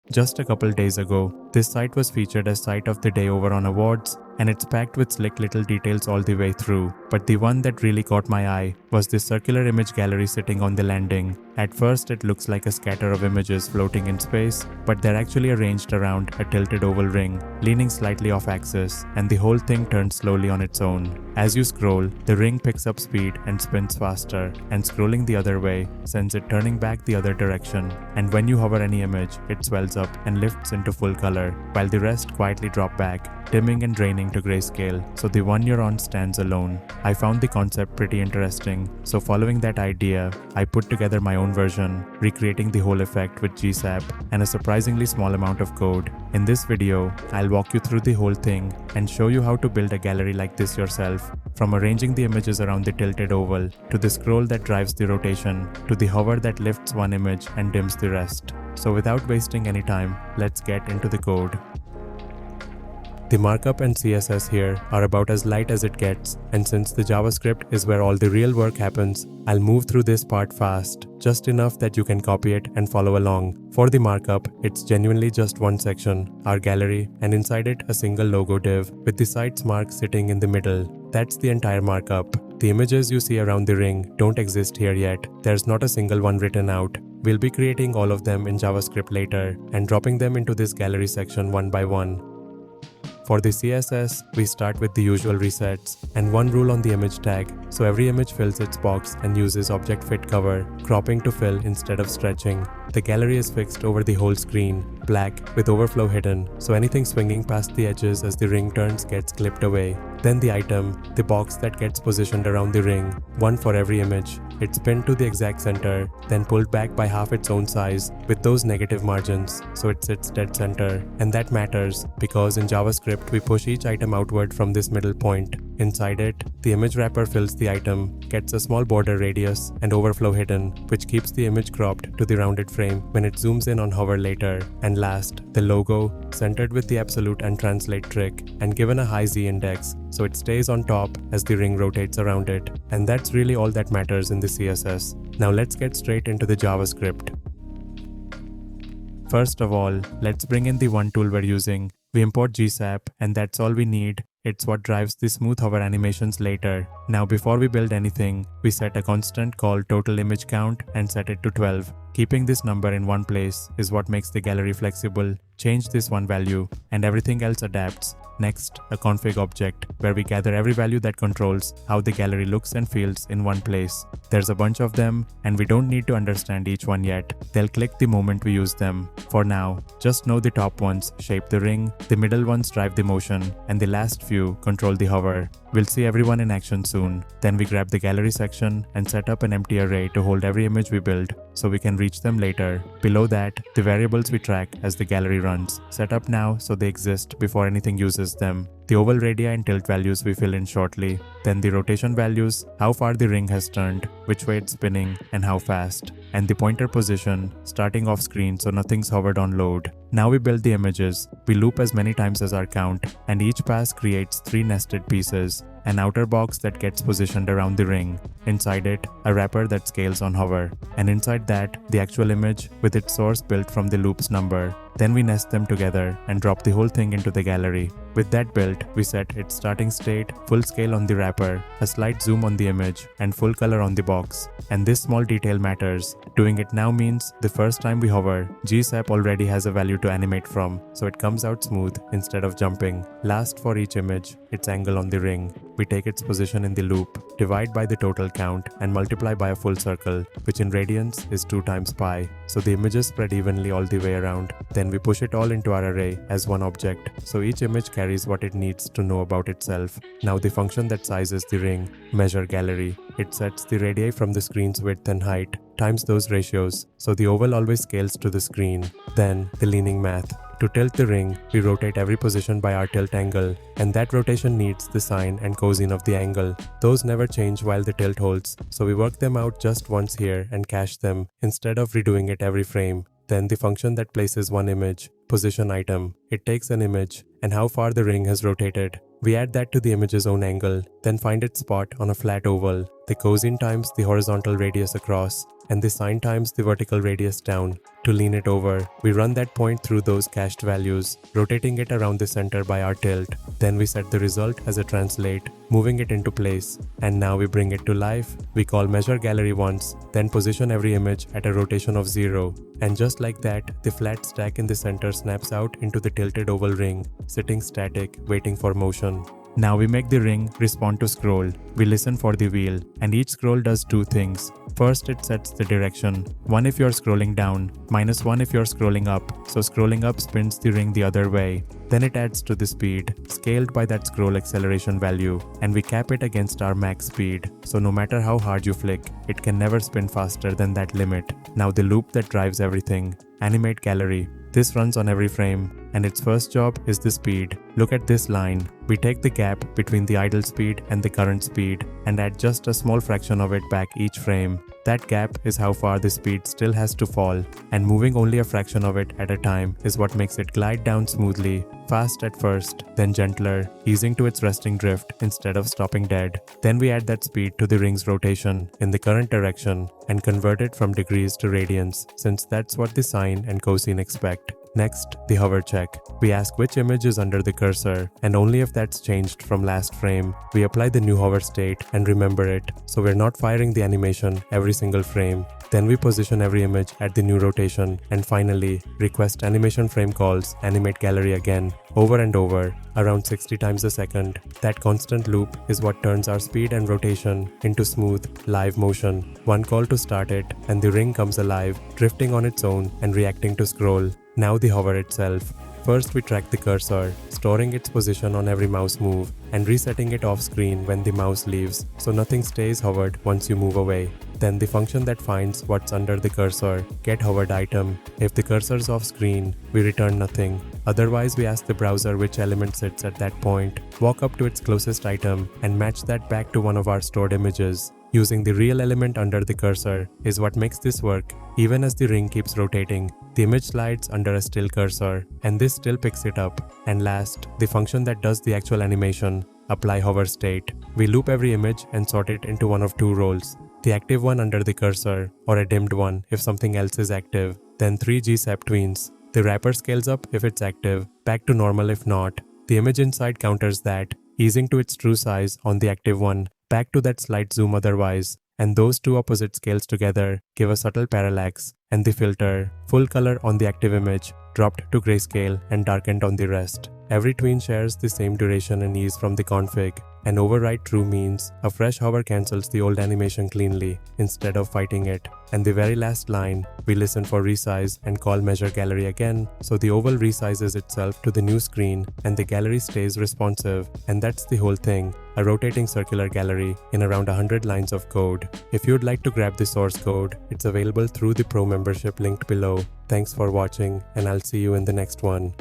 Just a couple days ago, this site was featured as Site of the Day over on Awards, and it's packed with slick little details all the way through. But the one that really caught my eye was this circular image gallery sitting on the landing. At first, it looks like a scatter of images floating in space, but they're actually arranged around a tilted oval ring, leaning slightly off axis, and the whole thing turns slowly on its own. As you scroll, the ring picks up speed and spins faster, and scrolling the other way sends it turning back the other direction. And when you hover any image, it swells up and lifts into full color, while the rest quietly drop back, dimming and draining to grayscale, so the one you're on stands alone. I found the concept pretty interesting, so following that idea, I put together my own version, recreating the whole effect with GSAP and a surprisingly small amount of code. In this video, I'll walk you through the whole thing and show you how to build a gallery like this yourself, from arranging the images around the tilted oval, to the scroll that drives the rotation, to the hover that lifts one image and dims the rest. So without wasting any time, let's get into the code. The markup and CSS here are about as light as it gets, and since the JavaScript is where all the real work happens, I'll move through this part fast, just enough that you can copy it and follow along. For the markup, it's genuinely just one section, our gallery, and inside it a single logo div, with the site's mark sitting in the middle. That's the entire markup. The images you see around the ring don't exist here yet. There's not a single one written out. We'll be creating all of them in JavaScript later, and dropping them into this gallery section one by one. For the CSS, we start with the usual resets and one rule on the image tag, so every image fills its box and uses object fit cover, cropping to fill instead of stretching. The gallery is fixed over the whole screen, black with overflow hidden, so anything swinging past the edges as the ring turns gets clipped away. Then the item, the box that gets positioned around the ring, one for every image. It's pinned to the exact center, then pulled back by half its own size with those negative margins, so it sits dead center. And that matters because in JavaScript we push each item outward from this middle point. Inside it, the image wrapper fills the item, gets a small border radius and overflow hidden, which keeps the image cropped to the rounded frame when it zooms in on hover later. And last, the logo, centered with the absolute and translate trick and given a high Z index, so it stays on top as the ring rotates around it. And that's really all that matters in the CSS. Now let's get straight into the JavaScript. First of all, let's bring in the one tool we're using. We import GSAP, and that's all we need. It's what drives the smooth hover animations later. Now before we build anything, we set a constant called total image count and set it to 12. Keeping this number in one place is what makes the gallery flexible. Change this one value, and everything else adapts. Next, a config object, where we gather every value that controls how the gallery looks and feels in one place. There's a bunch of them, and we don't need to understand each one yet. They'll click the moment we use them. For now, just know the top ones shape the ring, the middle ones drive the motion, and the last few control the hover. We'll see everyone in action soon. Then we grab the gallery section and set up an empty array to hold every image we build, so we can reach them later. Below that, the variables we track as the gallery runs. Set up now so they exist before anything uses them. The oval radii and tilt values we fill in shortly. Then the rotation values, how far the ring has turned, which way it's spinning, and how fast. And the pointer position, starting off screen so nothing's hovered on load. Now we build the images. We loop as many times as our count, and each pass creates 3 nested pieces. An outer box that gets positioned around the ring. Inside it, a wrapper that scales on hover. And inside that, the actual image with its source built from the loop's number. Then we nest them together and drop the whole thing into the gallery. With that built, we set its starting state, full scale on the wrapper, a slight zoom on the image, and full color on the box. And this small detail matters. Doing it now means the first time we hover, GSAP already has a value to animate from, so it comes out smooth instead of jumping. Last, for each image, its angle on the ring. We take its position in the loop, divide by the total count, and multiply by a full circle, which in radians is 2 times pi, so the images spread evenly all the way around. Then we push it all into our array as one object, so each image carries what it needs to know about itself. Now the function that sizes the ring, measure gallery, it sets the radii from the screen's width and height, times those ratios, so the oval always scales to the screen. Then the leaning math. To tilt the ring, we rotate every position by our tilt angle, and that rotation needs the sine and cosine of the angle. Those never change while the tilt holds, so we work them out just once here and cache them, instead of redoing it every frame. Then the function that places one image, position item. It takes an image and how far the ring has rotated. We add that to the image's own angle, then find its spot on a flat oval. The cosine times the horizontal radius across. and the sign times the vertical radius down. To lean it over, we run that point through those cached values, rotating it around the center by our tilt. Then we set the result as a translate, moving it into place. And now we bring it to life. We call measure gallery once, then position every image at a rotation of 0. And just like that, the flat stack in the center snaps out into the tilted oval ring, sitting static, waiting for motion. Now we make the ring respond to scroll. We listen for the wheel, and each scroll does two things. First, it sets the direction, 1 if you're scrolling down, -1 if you're scrolling up, so scrolling up spins the ring the other way. Then it adds to the speed, scaled by that scroll acceleration value, and we cap it against our max speed, so no matter how hard you flick, it can never spin faster than that limit. Now the loop that drives everything, animate gallery. This runs on every frame, and its first job is the speed. Look at this line. We take the gap between the idle speed and the current speed and add just a small fraction of it back each frame. That gap is how far the speed still has to fall, and moving only a fraction of it at a time is what makes it glide down smoothly, fast at first, then gentler, easing to its resting drift instead of stopping dead. Then we add that speed to the ring's rotation in the current direction and convert it from degrees to radians, since that's what the sine and cosine expect. Next, the hover check. We ask which image is under the cursor, and only if that's changed from last frame, we apply the new hover state and remember it, so we're not firing the animation every single frame. Then we position every image at the new rotation, and finally, request animation frame calls animate gallery again, over and over, around 60 times a second. That constant loop is what turns our speed and rotation into smooth, live motion. One call to start it, and the ring comes alive, drifting on its own and reacting to scroll. Now the hover itself. First we track the cursor, storing its position on every mouse move, and resetting it off screen when the mouse leaves, so nothing stays hovered once you move away. Then the function that finds what's under the cursor, get hovered item. If the cursor's off screen, we return nothing. Otherwise, we ask the browser which element sits at that point, walk up to its closest item, and match that back to one of our stored images. Using the real element under the cursor is what makes this work. Even as the ring keeps rotating, the image slides under a still cursor, and this still picks it up. And last, the function that does the actual animation, apply hover state. We loop every image and sort it into one of two roles. The active one under the cursor, or a dimmed one if something else is active. Then 3 GSAP tweens. The wrapper scales up if it's active, back to normal if not. The image inside counters that, easing to its true size on the active one, back to that slight zoom otherwise, and those two opposite scales together give a subtle parallax, and the filter, full color on the active image, dropped to grayscale and darkened on the rest. Every tween shares the same duration and ease from the config. An override true means a fresh hover cancels the old animation cleanly instead of fighting it. And the very last line, we listen for resize and call measure gallery again, so the oval resizes itself to the new screen and the gallery stays responsive. And that's the whole thing, a rotating circular gallery in around 100 lines of code. If you'd like to grab the source code, it's available through the Pro membership linked below. Thanks for watching, and I'll see you in the next one.